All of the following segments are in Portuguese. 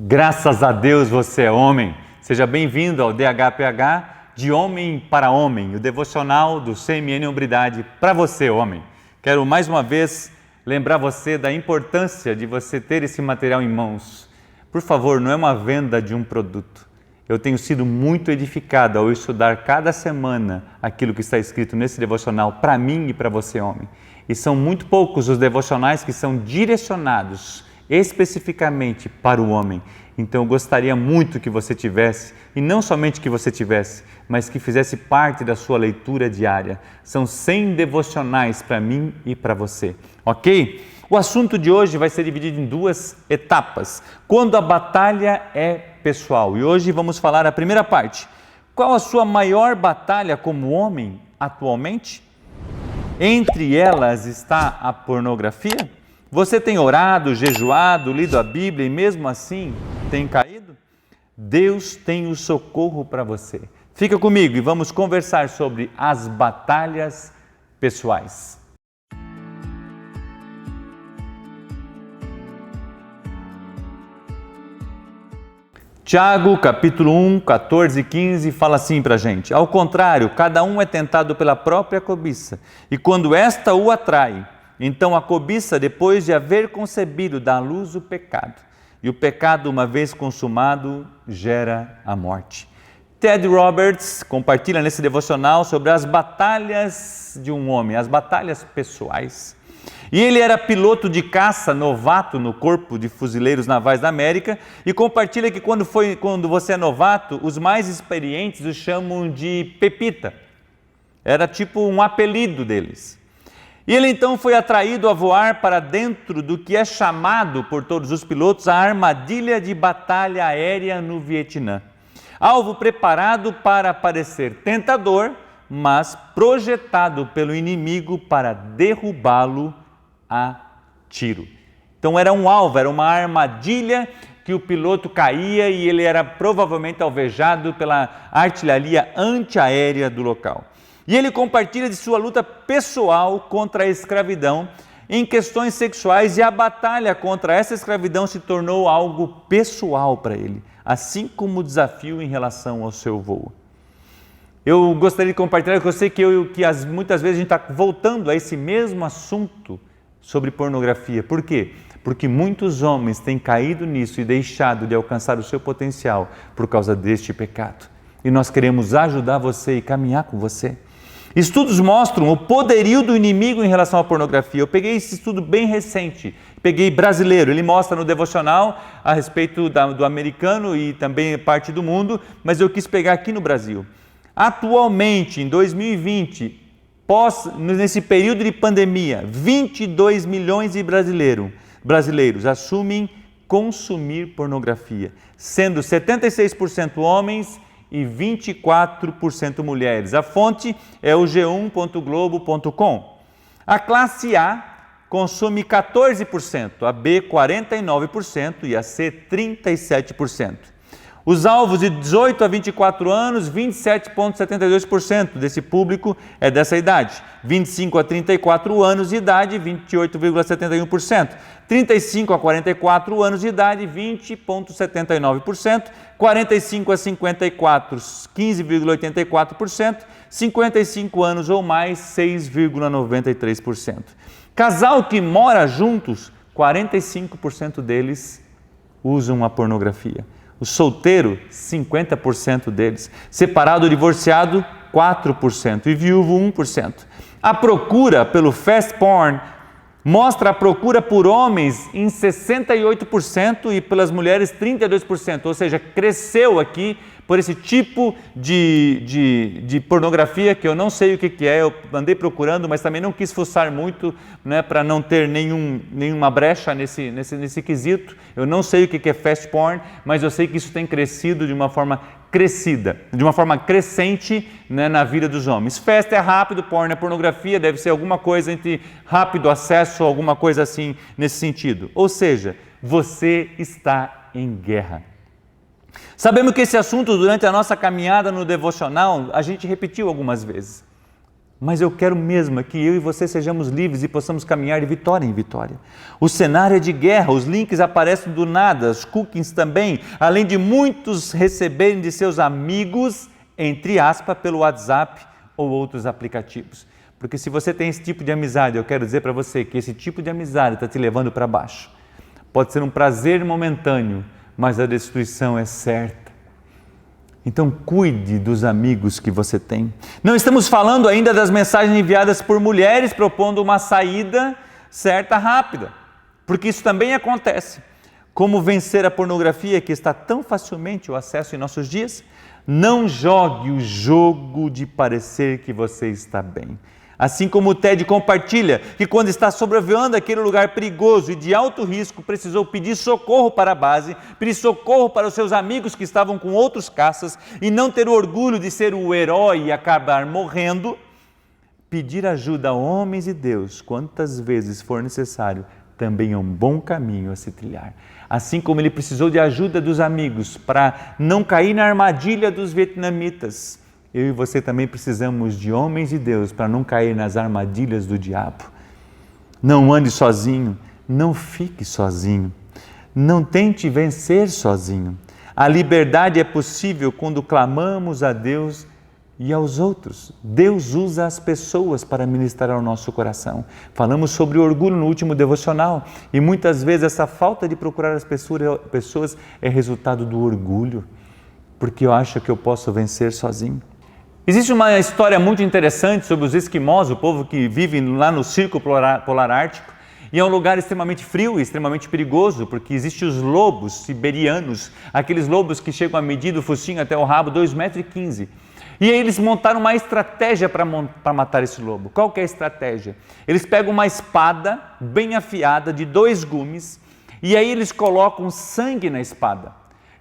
Graças a Deus você é homem. Seja bem-vindo ao DHPH de Homem para Homem, o devocional do CMN Hombridade para você, homem. Quero mais uma vez lembrar você da importância de você ter esse material em mãos. Por favor, não é uma venda de um produto. Eu tenho sido muito edificado ao estudar cada semana aquilo que está escrito nesse devocional para mim e para você, homem. E são muito poucos os devocionais que são direcionados especificamente para o homem. Então eu gostaria muito que você tivesse, e não somente que você tivesse, mas que fizesse parte da sua leitura diária. São 100 devocionais para mim e para você, ok? O assunto de hoje vai ser dividido em duas etapas. Quando a batalha é pessoal. E hoje vamos falar a primeira parte. Qual a sua maior batalha como homem atualmente? Entre elas está a pornografia? Você tem orado, jejuado, lido a Bíblia e mesmo assim tem caído? Deus tem o socorro para você. Fica comigo e vamos conversar sobre as batalhas pessoais. Tiago, capítulo 1, 14 e 15, fala assim para a gente: ao contrário, cada um é tentado pela própria cobiça, e quando esta o atrai, então a cobiça, depois de haver concebido, dá à luz o pecado. E o pecado, uma vez consumado, gera a morte. Ted Roberts compartilha nesse devocional sobre as batalhas de um homem, as batalhas pessoais. E ele era piloto de caça novato no Corpo de Fuzileiros Navais da América e compartilha que quando você é novato, os mais experientes o chamam de Pepita. Era tipo um apelido deles. E ele então foi atraído a voar para dentro do que é chamado por todos os pilotos a armadilha de batalha aérea no Vietnã. Alvo preparado para parecer tentador, mas projetado pelo inimigo para derrubá-lo a tiro. Então era um alvo, era uma armadilha que o piloto caía e ele era provavelmente alvejado pela artilharia antiaérea do local. E ele compartilha de sua luta pessoal contra a escravidão em questões sexuais, e a batalha contra essa escravidão se tornou algo pessoal para ele, assim como o desafio em relação ao seu voo. Eu gostaria de compartilhar que eu sei que muitas vezes a gente está voltando a esse mesmo assunto sobre pornografia. Por quê? Porque muitos homens têm caído nisso e deixado de alcançar o seu potencial por causa deste pecado. E nós queremos ajudar você e caminhar com você. Estudos mostram o poderio do inimigo em relação à pornografia. Eu peguei esse estudo bem recente, peguei brasileiro, ele mostra no devocional a respeito do americano e também parte do mundo, mas eu quis pegar aqui no Brasil. Atualmente, em 2020, nesse período de pandemia, 22 milhões de brasileiros assumem consumir pornografia, sendo 76% homens e 24% mulheres. A fonte é o g1.globo.com. A classe A consome 14%, a B 49% e a C 37%. Os alvos de 18 a 24 anos, 27,72% desse público é dessa idade. 25 a 34 anos de idade, 28,71%. 35 a 44 anos de idade, 20,79%. 45 a 54, 15,84%. 55 anos ou mais, 6,93%. Casal que mora juntos, 45% deles usam a pornografia. O solteiro, 50% deles. Separado ou divorciado, 4%. E viúvo, 1%. A procura pelo fast porn mostra a procura por homens em 68% e pelas mulheres 32%. Ou seja, cresceu aqui por esse tipo de pornografia que eu não sei o que é, eu andei procurando, mas também não quis fuçar muito, né, para não ter nenhuma brecha nesse quesito. Eu não sei o que é fast porn, mas eu sei que isso tem crescido de uma forma crescente, né, na vida dos homens. Fast é rápido, porn é pornografia, deve ser alguma coisa entre rápido acesso, alguma coisa assim nesse sentido. Ou seja, você está em guerra. Sabemos que esse assunto, durante a nossa caminhada no devocional, a gente repetiu algumas vezes. Mas eu quero mesmo que eu e você sejamos livres e possamos caminhar de vitória em vitória. O cenário é de guerra, os links aparecem do nada, os cookies também, além de muitos receberem de seus amigos, entre aspas, pelo WhatsApp ou outros aplicativos. Porque se você tem esse tipo de amizade, eu quero dizer para você que esse tipo de amizade está te levando para baixo. Pode ser um prazer momentâneo, mas a destruição é certa. Então cuide dos amigos que você tem. Não estamos falando ainda das mensagens enviadas por mulheres propondo uma saída certa, rápida, porque isso também acontece. Como vencer a pornografia que está tão facilmente o acesso em nossos dias? Não jogue o jogo de parecer que você está bem. Assim como o Ted compartilha que quando está sobrevoando aquele lugar perigoso e de alto risco, precisou pedir socorro para a base, pedir socorro para os seus amigos que estavam com outros caças e não ter o orgulho de ser o herói e acabar morrendo, pedir ajuda a homens e Deus, quantas vezes for necessário, também é um bom caminho a se trilhar. Assim como ele precisou de ajuda dos amigos para não cair na armadilha dos vietnamitas, eu e você também precisamos de homens de Deus para não cair nas armadilhas do diabo. Não ande sozinho, não fique sozinho, não tente vencer sozinho. A liberdade é possível quando clamamos a Deus e aos outros. Deus usa as pessoas para ministrar ao nosso coração. Falamos sobre o orgulho no último devocional e muitas vezes essa falta de procurar as pessoas é resultado do orgulho, porque eu acho que eu posso vencer sozinho. Existe uma história muito interessante sobre os esquimós, o povo que vive lá no Círculo Polar Ártico, e é um lugar extremamente frio e extremamente perigoso, porque existem os lobos siberianos, aqueles lobos que chegam a medir do focinho até o rabo 2,15 metros. E aí eles montaram uma estratégia para matar esse lobo. Qual que é a estratégia? Eles pegam uma espada bem afiada de 2 gumes, e aí eles colocam sangue na espada.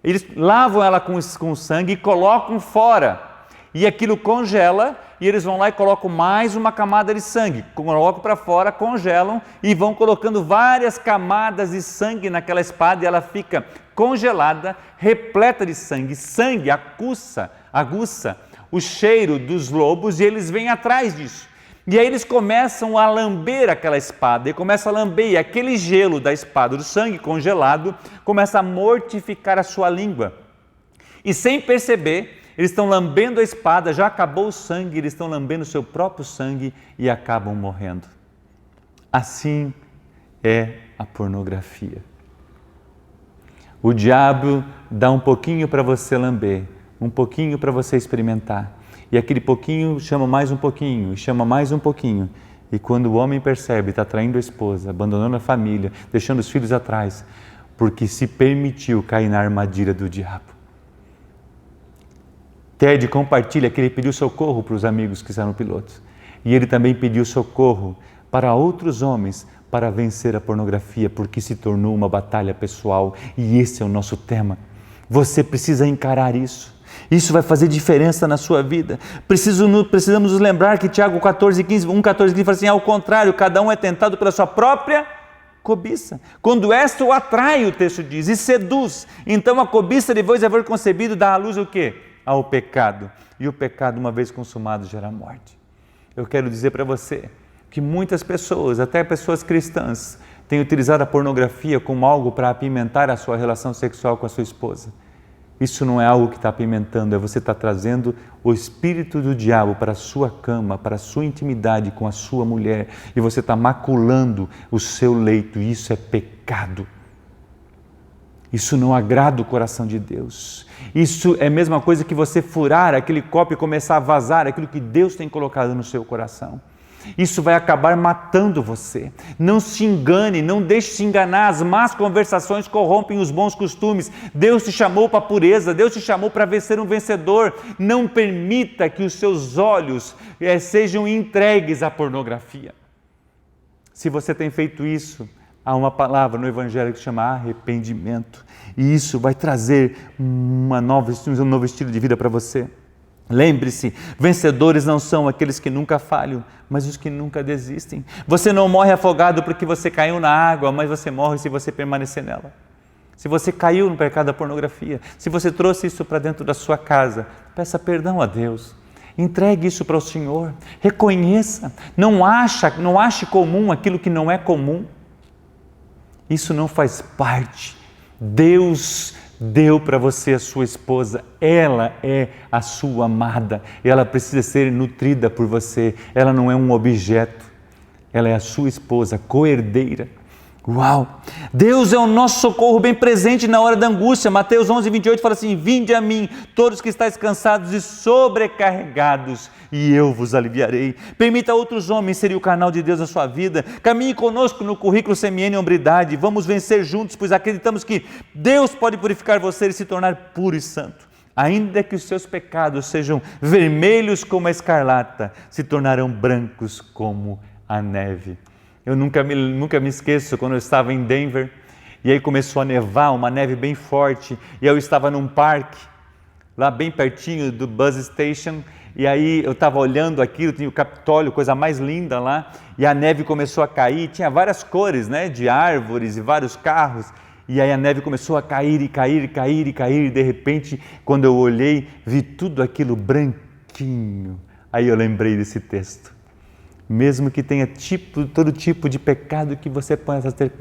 Eles lavam ela com sangue e colocam fora. E aquilo congela, e eles vão lá e colocam mais uma camada de sangue, colocam para fora, congelam e vão colocando várias camadas de sangue naquela espada e ela fica congelada, repleta de sangue. Sangue aguça o cheiro dos lobos e eles vêm atrás disso. E aí eles começam a lamber aquela espada, e começam a lamber, e aquele gelo da espada, do sangue congelado, começa a mortificar a sua língua. E sem perceber, eles estão lambendo a espada, já acabou o sangue, eles estão lambendo o seu próprio sangue e acabam morrendo. Assim é a pornografia. O diabo dá um pouquinho para você lamber, um pouquinho para você experimentar. E aquele pouquinho chama mais um pouquinho, e chama mais um pouquinho. E quando o homem percebe, está traindo a esposa, abandonando a família, deixando os filhos atrás, porque se permitiu cair na armadilha do diabo. Ted compartilha que ele pediu socorro para os amigos que eram pilotos. E ele também pediu socorro para outros homens para vencer a pornografia, porque se tornou uma batalha pessoal. E esse é o nosso tema. Você precisa encarar isso. Isso vai fazer diferença na sua vida. Precisamos nos lembrar que Tiago 1,14,15 fala assim, ao contrário, cada um é tentado pela sua própria cobiça. Quando esta o atrai, o texto diz, e seduz. Então a cobiça, depois de haver concebido, dá à luz o quê? Ao pecado, e o pecado uma vez consumado gera morte. Eu quero dizer para você que muitas pessoas, até pessoas cristãs, têm utilizado a pornografia como algo para apimentar a sua relação sexual com a sua esposa. Isso não é algo que está apimentando, é você estar trazendo o espírito do diabo para a sua cama, para a sua intimidade com a sua mulher, e você está maculando o seu leito, e isso é pecado. Isso não agrada o coração de Deus. Isso é a mesma coisa que você furar aquele copo e começar a vazar aquilo que Deus tem colocado no seu coração. Isso vai acabar matando você. Não se engane, não deixe se enganar. As más conversações corrompem os bons costumes. Deus te chamou para a pureza, Deus te chamou para ser um vencedor. Não permita que os seus olhos sejam entregues à pornografia. Se você tem feito isso, há uma palavra no Evangelho que se chama arrependimento. E isso vai trazer um novo estilo de vida para você. Lembre-se, vencedores não são aqueles que nunca falham, mas os que nunca desistem. Você não morre afogado porque você caiu na água, mas você morre se você permanecer nela. Se você caiu no pecado da pornografia, se você trouxe isso para dentro da sua casa, peça perdão a Deus. Entregue isso para o Senhor, reconheça, não ache comum aquilo que não é comum. Isso não faz parte. Deus deu para você a sua esposa, ela é a sua amada, ela precisa ser nutrida por você, ela não é um objeto, ela é a sua esposa, co-herdeira. Uau! Deus é o nosso socorro bem presente na hora da angústia. Mateus 11:28 fala assim: vinde a mim, todos que estáis cansados e sobrecarregados, e eu vos aliviarei. Permita a outros homens serem o canal de Deus na sua vida. Caminhe conosco no currículo CMN Hombridade. Vamos vencer juntos, pois acreditamos que Deus pode purificar você e se tornar puro e santo. Ainda que os seus pecados sejam vermelhos como a escarlata, se tornarão brancos como a neve. Eu nunca me esqueço quando eu estava em Denver, e aí começou a nevar, uma neve bem forte, e eu estava num parque, lá bem pertinho do bus station, e aí eu estava olhando aquilo, tinha o Capitólio, coisa mais linda lá, e a neve começou a cair, tinha várias cores, né, de árvores e vários carros, e aí a neve começou a cair e cair e cair e cair, e de repente, quando eu olhei, vi tudo aquilo branquinho. Aí eu lembrei desse texto. Mesmo que tenha todo tipo de pecado que você possa ter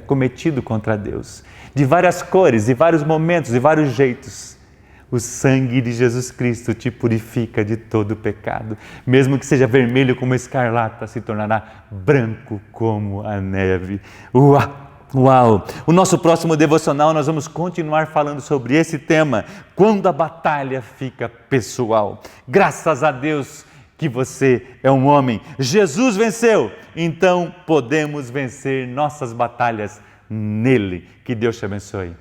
cometido contra Deus, de várias cores, de vários momentos, de vários jeitos, o sangue de Jesus Cristo te purifica de todo pecado. Mesmo que seja vermelho como a escarlata, se tornará branco como a neve. Uau! O nosso próximo devocional nós vamos continuar falando sobre esse tema, quando a batalha fica pessoal. Graças a Deus que você é um homem. Jesus venceu, então podemos vencer nossas batalhas nele. Que Deus te abençoe.